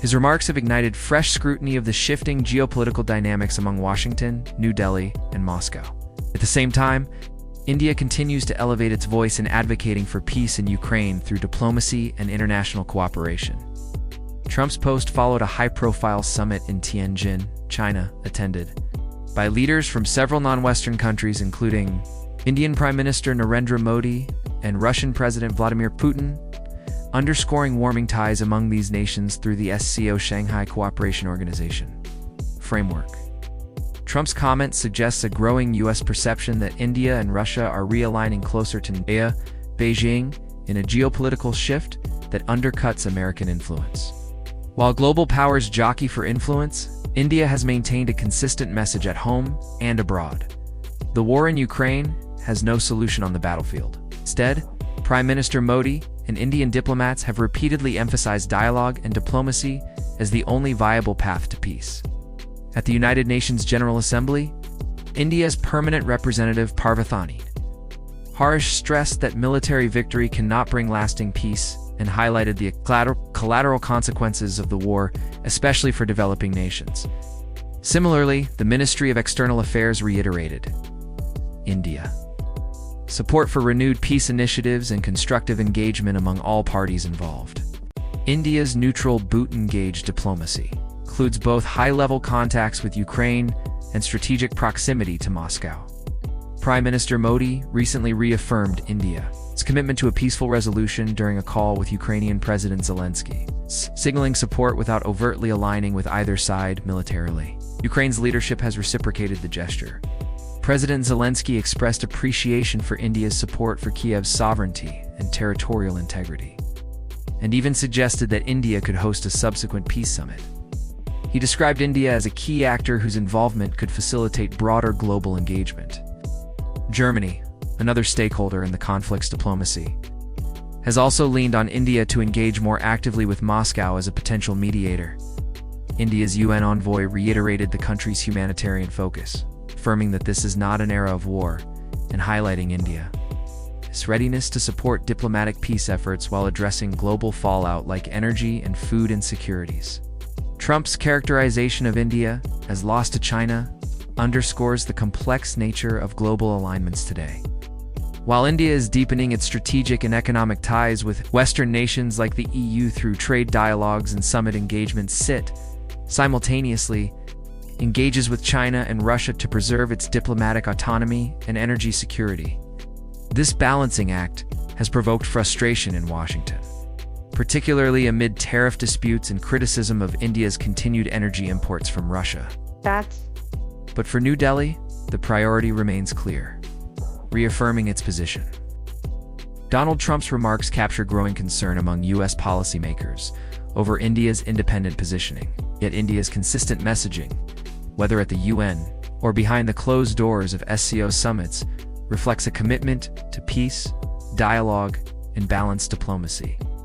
His remarks have ignited fresh scrutiny of the shifting geopolitical dynamics among Washington, New Delhi, and Moscow. At the same time, India continues to elevate its voice in advocating for peace in Ukraine through diplomacy and international cooperation. Trump's post followed a high-profile summit in Tianjin, China, attended by leaders from several non-Western countries, including Indian Prime Minister Narendra Modi and Russian President Vladimir Putin, underscoring warming ties among these nations through the SCO Shanghai Cooperation Organization framework. Trump's comment suggests a growing U.S. perception that India and Russia are realigning closer to Beijing in a geopolitical shift that undercuts American influence. While global powers jockey for influence, India has maintained a consistent message at home and abroad. The war in Ukraine has no solution on the battlefield. Instead, Prime Minister Modi and Indian diplomats have repeatedly emphasized dialogue and diplomacy as the only viable path to peace. At the United Nations General Assembly, India's permanent representative Parvathanee Harish stressed that military victory cannot bring lasting peace and highlighted the collateral consequences of the war, especially for developing nations. Similarly, the Ministry of External Affairs reiterated India support for renewed peace initiatives and constructive engagement among all parties involved. India's neutral boot-engaged diplomacy includes both high-level contacts with Ukraine and strategic proximity to Moscow. Prime Minister Modi recently reaffirmed India's commitment to a peaceful resolution during a call with Ukrainian President Zelensky, signaling support without overtly aligning with either side militarily. Ukraine's leadership has reciprocated the gesture. President Zelensky expressed appreciation for India's support for Kiev's sovereignty and territorial integrity, and even suggested that India could host a subsequent peace summit. He described India as a key actor whose involvement could facilitate broader global engagement. Germany, another stakeholder in the conflict's diplomacy, has also leaned on India to engage more actively with Moscow as a potential mediator. India's UN envoy reiterated the country's humanitarian focus, affirming that this is not an era of war and highlighting India's readiness to support diplomatic peace efforts while addressing global fallout like energy and food insecurities. Trump's characterization of India as lost to China underscores the complex nature of global alignments today. While India is deepening its strategic and economic ties with Western nations like the EU through trade dialogues and summit engagements, it simultaneously engages with China and Russia to preserve its diplomatic autonomy and energy security. This balancing act has provoked frustration in Washington, particularly amid tariff disputes and criticism of India's continued energy imports from Russia. But for New Delhi, the priority remains clear, reaffirming its position. Donald Trump's remarks capture growing concern among U.S. policymakers over India's independent positioning, yet India's consistent messaging, whether at the UN or behind the closed doors of SCO summits, reflects a commitment to peace, dialogue, and balanced diplomacy.